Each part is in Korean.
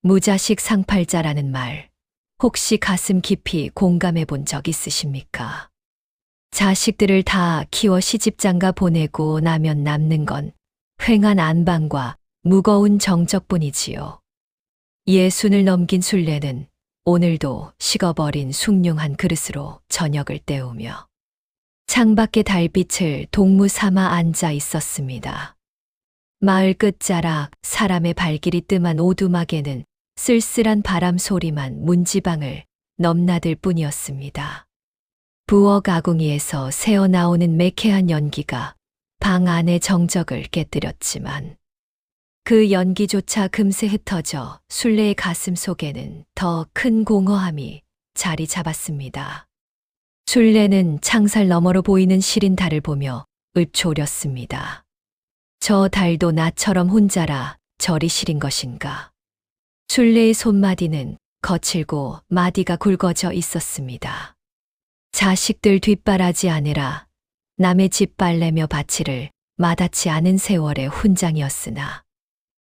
무자식 상팔자라는 말, 혹시 가슴 깊이 공감해 본 적 있으십니까? 자식들을 다 키워 시집장가 보내고 나면 남는 건 휑한 안방과 무거운 정적뿐이지요. 60을 넘긴 순례는 오늘도 식어버린 숭늉한 그릇으로 저녁을 때우며 창밖의 달빛을 동무 삼아 앉아 있었습니다. 마을 끝자락 사람의 발길이 뜸한 오두막에는 쓸쓸한 바람 소리만 문지방을 넘나들 뿐이었습니다. 부엌 아궁이에서 새어나오는 매캐한 연기가 방 안의 정적을 깨뜨렸지만 그 연기조차 금세 흩어져 순례의 가슴 속에는 더 큰 공허함이 자리 잡았습니다. 순례는 창살 너머로 보이는 시린 달을 보며 읊조렸습니다. 저 달도 나처럼 혼자라 저리 시린 것인가. 순례의 손마디는 거칠고 마디가 굵어져 있었습니다. 자식들 뒷바라지 아니라 남의 집 빨래며 바치를 마다치 않은 세월의 훈장이었으나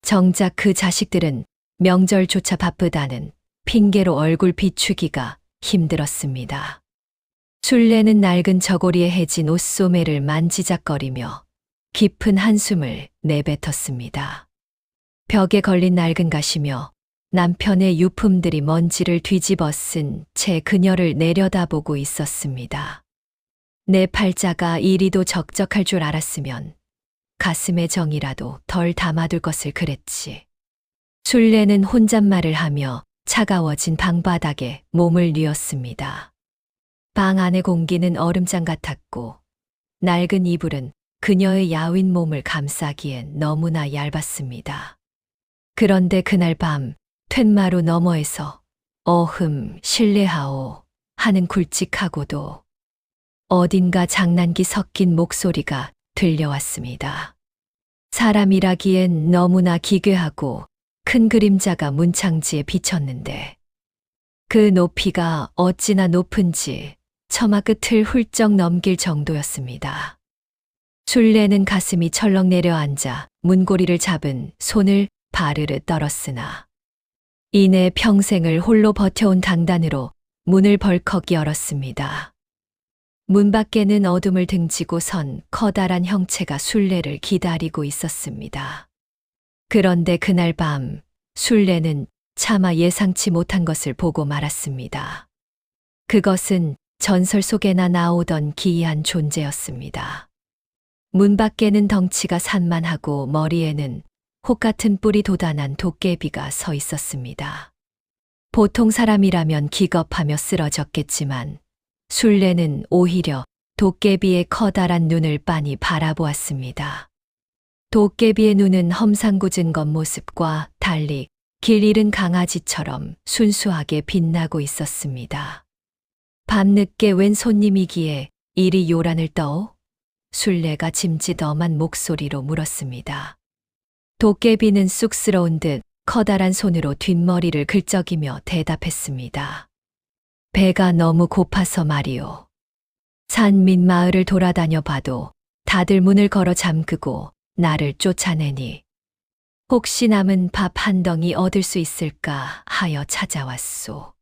정작 그 자식들은 명절조차 바쁘다는 핑계로 얼굴 비추기가 힘들었습니다. 순례는 낡은 저고리에 해진 옷소매를 만지작거리며 깊은 한숨을 내뱉었습니다. 벽에 걸린 낡은 가시며 남편의 유품들이 먼지를 뒤집어 쓴 채 그녀를 내려다보고 있었습니다. 내 팔자가 이리도 적적할 줄 알았으면 가슴의 정이라도 덜 담아둘 것을 그랬지. 순례는 혼잣말을 하며 차가워진 방바닥에 몸을 뉘었습니다. 방 안의 공기는 얼음장 같았고 낡은 이불은 그녀의 야윈 몸을 감싸기엔 너무나 얇았습니다. 그런데 그날 밤 툇마루 너머에서 어흠 실례하오 하는 굵직하고도 어딘가 장난기 섞인 목소리가 들려왔습니다. 사람이라기엔 너무나 기괴하고 큰 그림자가 문창지에 비쳤는데 그 높이가 어찌나 높은지 처마 끝을 훌쩍 넘길 정도였습니다. 순례는 가슴이 철렁 내려앉아 문고리를 잡은 손을 바르르 떨었으나 이내 평생을 홀로 버텨온 강단으로 문을 벌컥 열었습니다. 문 밖에는 어둠을 등지고 선 커다란 형체가 순례를 기다리고 있었습니다. 그런데 그날 밤 순례는 차마 예상치 못한 것을 보고 말았습니다. 그것은 전설 속에나 나오던 기이한 존재였습니다. 문 밖에는 덩치가 산만하고 머리에는 혹 같은 뿔이 돋아난 도깨비가 서 있었습니다. 보통 사람이라면 기겁하며 쓰러졌겠지만 순례는 오히려 도깨비의 커다란 눈을 빤히 바라보았습니다. 도깨비의 눈은 험상궂은 겉모습과 달리 길 잃은 강아지처럼 순수하게 빛나고 있었습니다. 밤늦게 웬 손님이기에 이리 요란을 떠오? 순례가 짐짓엄한 목소리로 물었습니다. 도깨비는 쑥스러운 듯 커다란 손으로 뒷머리를 긁적이며 대답했습니다. 배가 너무 고파서 말이오. 산 밑 마을을 돌아다녀 봐도 다들 문을 걸어 잠그고 나를 쫓아내니 혹시 남은 밥 한 덩이 얻을 수 있을까 하여 찾아왔소.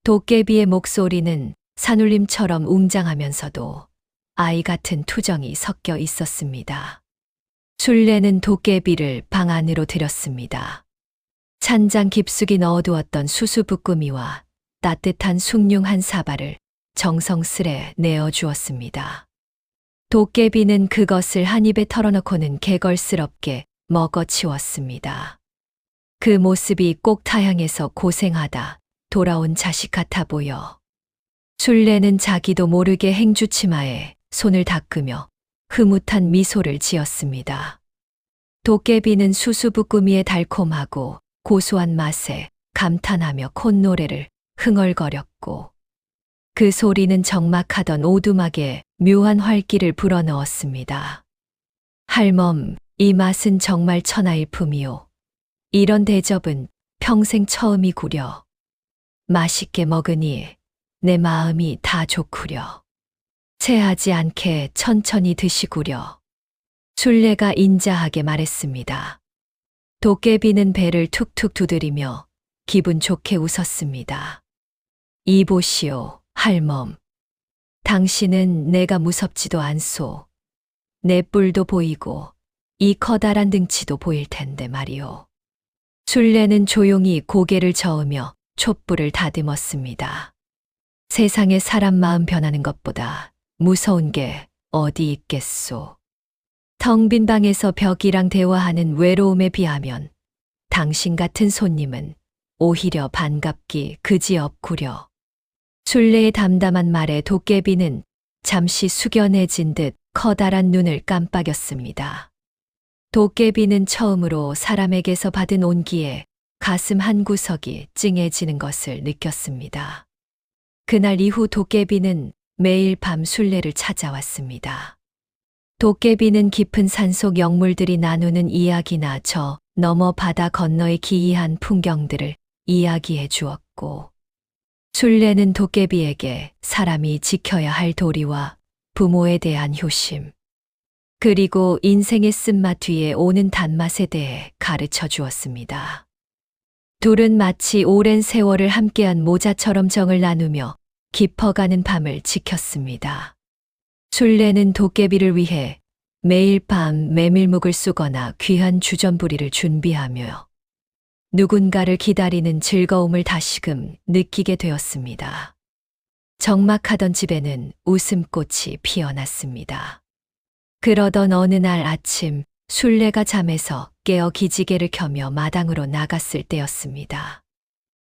도깨비의 목소리는 산울림처럼 웅장하면서도 아이 같은 투정이 섞여 있었습니다. 순례는 도깨비를 방 안으로 들였습니다. 찬장 깊숙이 넣어두었던 수수부꾸미와 따뜻한 숭늉한 사발을 정성스레 내어주었습니다. 도깨비는 그것을 한 입에 털어넣고는 개걸스럽게 먹어치웠습니다. 그 모습이 꼭 타향해서 고생하다 돌아온 자식 같아 보여 순례는 자기도 모르게 행주치마에 손을 닦으며 흐뭇한 미소를 지었습니다. 도깨비는 수수부꾸미의 달콤하고 고소한 맛에 감탄하며 콧노래를 흥얼거렸고 그 소리는 적막하던 오두막에 묘한 활기를 불어넣었습니다. 할멈, 이 맛은 정말 천하일품이오. 이런 대접은 평생 처음이구려. 맛있게 먹으니 내 마음이 다 좋구려. 체하지 않게 천천히 드시구려. 순례가 인자하게 말했습니다. 도깨비는 배를 툭툭 두드리며 기분 좋게 웃었습니다. 이보시오, 할멈. 당신은 내가 무섭지도 않소. 내 뿔도 보이고 이 커다란 등치도 보일 텐데 말이오. 술래는 조용히 고개를 저으며 촛불을 다듬었습니다. 세상에 사람 마음 변하는 것보다 무서운 게 어디 있겠소. 텅 빈 방에서 벽이랑 대화하는 외로움에 비하면 당신 같은 손님은 오히려 반갑기 그지없구려. 술래의 담담한 말에 도깨비는 잠시 숙연해진 듯 커다란 눈을 깜빡였습니다. 도깨비는 처음으로 사람에게서 받은 온기에 가슴 한구석이 찡해지는 것을 느꼈습니다. 그날 이후 도깨비는 매일 밤 술래를 찾아왔습니다. 도깨비는 깊은 산속 영물들이 나누는 이야기나 저 너머 바다 건너의 기이한 풍경들을 이야기해 주었고, 술래는 도깨비에게 사람이 지켜야 할 도리와 부모에 대한 효심, 그리고 인생의 쓴맛 뒤에 오는 단맛에 대해 가르쳐 주었습니다. 둘은 마치 오랜 세월을 함께한 모자처럼 정을 나누며 깊어가는 밤을 지켰습니다. 술래는 도깨비를 위해 매일 밤 메밀묵을 쑤거나 귀한 주전부리를 준비하며 누군가를 기다리는 즐거움을 다시금 느끼게 되었습니다. 적막하던 집에는 웃음꽃이 피어났습니다. 그러던 어느 날 아침, 술래가 잠에서 깨어 기지개를 켜며 마당으로 나갔을 때였습니다.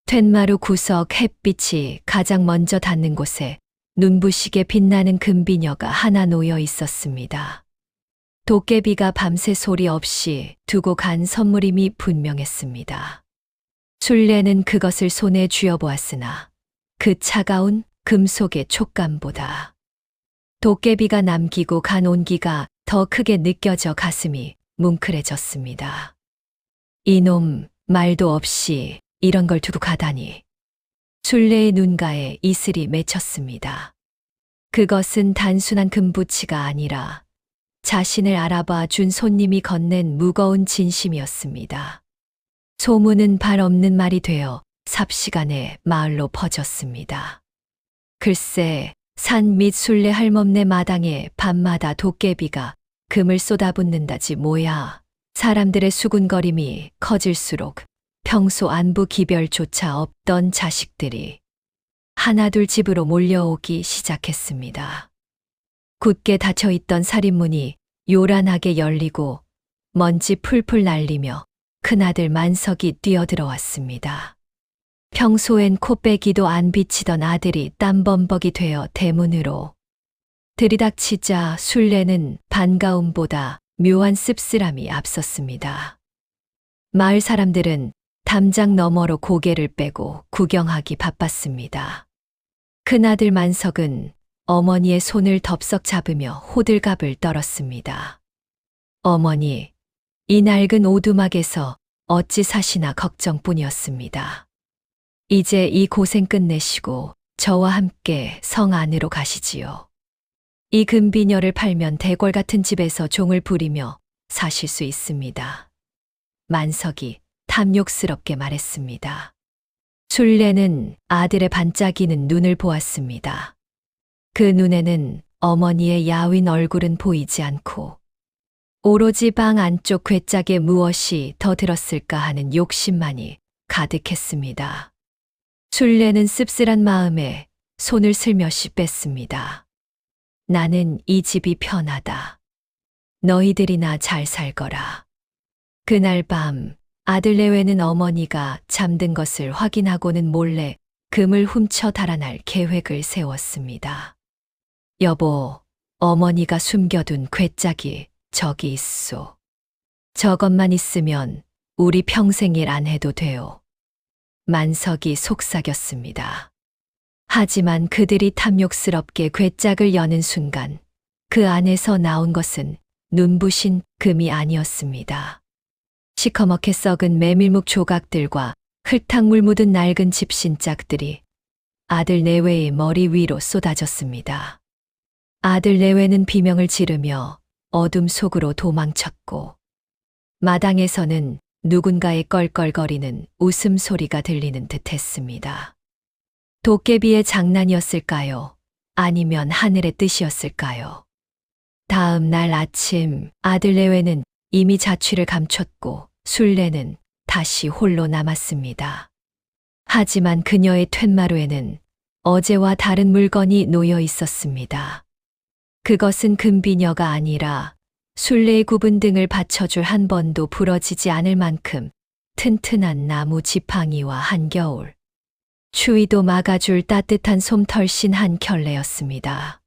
툇마루 구석 햇빛이 가장 먼저 닿는 곳에 눈부시게 빛나는 금비녀가 하나 놓여 있었습니다. 도깨비가 밤새 소리 없이 두고 간 선물임이 분명했습니다. 술래는 그것을 손에 쥐어보았으나 그 차가운 금속의 촉감보다 도깨비가 남기고 간 온기가 더 크게 느껴져 가슴이 뭉클해졌습니다. 이놈, 말도 없이 이런 걸 두고 가다니. 술래의 눈가에 이슬이 맺혔습니다. 그것은 단순한 금부치가 아니라 자신을 알아봐 준 손님이 건넨 무거운 진심이었습니다. 소문은 발 없는 말이 되어 삽시간에 마을로 퍼졌습니다. 글쎄, 산 밑 술래 할멈네 마당에 밤마다 도깨비가 금을 쏟아붓는다지 뭐야. 사람들의 수군거림이 커질수록 평소 안부 기별조차 없던 자식들이 하나둘 집으로 몰려오기 시작했습니다. 굳게 닫혀있던 살인문이 요란하게 열리고 먼지 풀풀 날리며 큰아들 만석이 뛰어들어왔습니다. 평소엔 코빼기도 안 비치던 아들이 땀범벅이 되어 대문으로 들이닥치자 술래는 반가움보다 묘한 씁쓸함이 앞섰습니다. 마을 사람들은 담장 너머로 고개를 빼고 구경하기 바빴습니다. 큰아들 만석은 어머니의 손을 덥석 잡으며 호들갑을 떨었습니다. 어머니, 이 낡은 오두막에서 어찌 사시나 걱정뿐이었습니다. 이제 이 고생 끝내시고 저와 함께 성 안으로 가시지요. 이 금비녀를 팔면 대궐 같은 집에서 종을 부리며 사실 수 있습니다. 만석이 탐욕스럽게 말했습니다. 술래는 아들의 반짝이는 눈을 보았습니다. 그 눈에는 어머니의 야윈 얼굴은 보이지 않고 오로지 방 안쪽 괴짝에 무엇이 더 들었을까 하는 욕심만이 가득했습니다. 술래는 씁쓸한 마음에 손을 슬며시 뺐습니다. 나는 이 집이 편하다. 너희들이나 잘 살거라. 그날 밤 아들 내외는 어머니가 잠든 것을 확인하고는 몰래 금을 훔쳐 달아날 계획을 세웠습니다. 여보, 어머니가 숨겨둔 괴짝이 저기 있소. 저것만 있으면 우리 평생 일 안 해도 돼요. 만석이 속삭였습니다. 하지만 그들이 탐욕스럽게 괴짝을 여는 순간 그 안에서 나온 것은 눈부신 금이 아니었습니다. 시커멓게 썩은 메밀묵 조각들과 흙탕물 묻은 낡은 집신짝들이 아들 내외의 머리 위로 쏟아졌습니다. 아들 내외는 비명을 지르며 어둠 속으로 도망쳤고 마당에서는 누군가의 껄껄거리는 웃음소리가 들리는 듯 했습니다. 도깨비의 장난이었을까요? 아니면 하늘의 뜻이었을까요? 다음 날 아침 아들 내외는 이미 자취를 감췄고 술래는 다시 홀로 남았습니다. 하지만 그녀의 툇마루에는 어제와 다른 물건이 놓여 있었습니다. 그것은 금비녀가 아니라 술래의 굽은 등을 받쳐줄 한 번도 부러지지 않을 만큼 튼튼한 나무 지팡이와 한겨울, 추위도 막아줄 따뜻한 솜털신 한 켤레였습니다.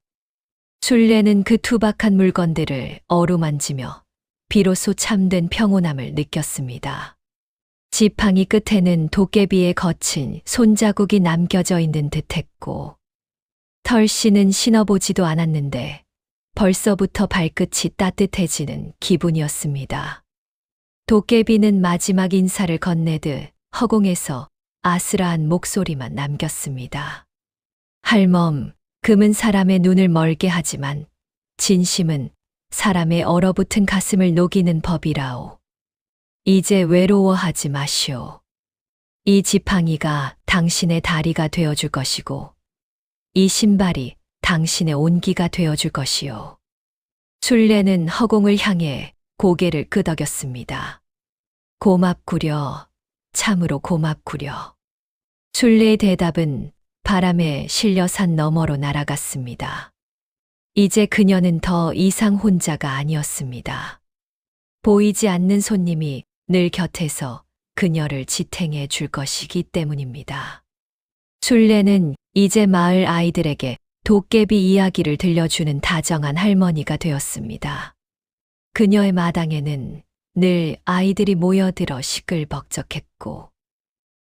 술래는 그 투박한 물건들을 어루만지며 비로소 참된 평온함을 느꼈습니다. 지팡이 끝에는 도깨비의 거친 손자국이 남겨져 있는 듯했고, 털씨는 신어보지도 않았는데 벌써부터 발끝이 따뜻해지는 기분이었습니다. 도깨비는 마지막 인사를 건네듯 허공에서 아스라한 목소리만 남겼습니다. 할멈, 금은 사람의 눈을 멀게 하지만 진심은 사람의 얼어붙은 가슴을 녹이는 법이라오. 이제 외로워하지 마시오. 이 지팡이가 당신의 다리가 되어줄 것이고 이 신발이 당신의 온기가 되어줄 것이요. 술래는 허공을 향해 고개를 끄덕였습니다. 고맙구려. 참으로 고맙구려. 술래의 대답은 바람에 실려 산 너머로 날아갔습니다. 이제 그녀는 더 이상 혼자가 아니었습니다. 보이지 않는 손님이 늘 곁에서 그녀를 지탱해 줄 것이기 때문입니다. 술래는 이제 마을 아이들에게 도깨비 이야기를 들려주는 다정한 할머니가 되었습니다. 그녀의 마당에는 늘 아이들이 모여들어 시끌벅적했고,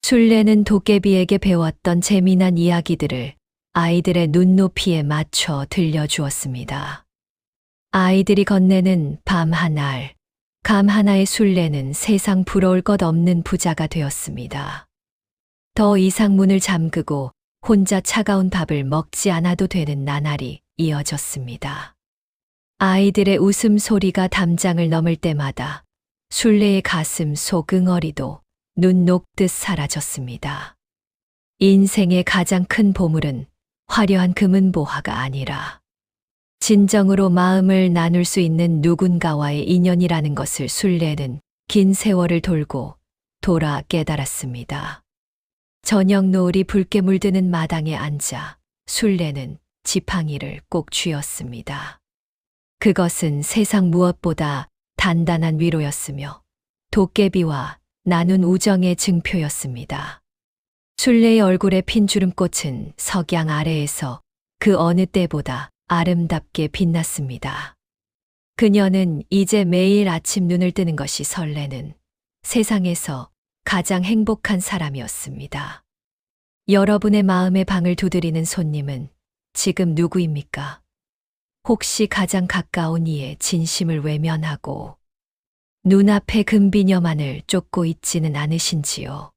술래는 도깨비에게 배웠던 재미난 이야기들을 아이들의 눈높이에 맞춰 들려주었습니다. 아이들이 건네는 밤 하나를, 감 하나의 술래는 세상 부러울 것 없는 부자가 되었습니다. 더 이상 문을 잠그고 혼자 차가운 밥을 먹지 않아도 되는 나날이 이어졌습니다. 아이들의 웃음소리가 담장을 넘을 때마다 술래의 가슴 속 응어리도 눈 녹듯 사라졌습니다. 인생의 가장 큰 보물은 화려한 금은보화가 아니라 진정으로 마음을 나눌 수 있는 누군가와의 인연이라는 것을 술래는 긴 세월을 돌고 돌아 깨달았습니다. 저녁 노을이 붉게 물드는 마당에 앉아 술래는 지팡이를 꼭 쥐었습니다. 그것은 세상 무엇보다 단단한 위로였으며 도깨비와 나눈 우정의 증표였습니다. 술래의 얼굴에 핀 주름꽃은 석양 아래에서 그 어느 때보다 아름답게 빛났습니다. 그녀는 이제 매일 아침 눈을 뜨는 것이 설레는 세상에서 가장 행복한 사람이었습니다. 여러분의 마음의 방을 두드리는 손님은 지금 누구입니까? 혹시 가장 가까운 이의 진심을 외면하고 눈앞의 금비녀만을 쫓고 있지는 않으신지요?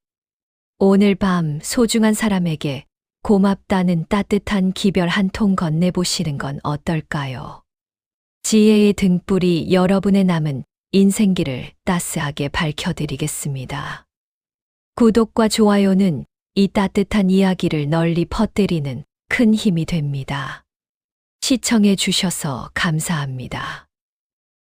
오늘 밤 소중한 사람에게 고맙다는 따뜻한 기별 한 통 건네보시는 건 어떨까요? 지혜의 등불이 여러분의 남은 인생길을 따스하게 밝혀드리겠습니다. 구독과 좋아요는 이 따뜻한 이야기를 널리 퍼뜨리는 큰 힘이 됩니다. 시청해 주셔서 감사합니다.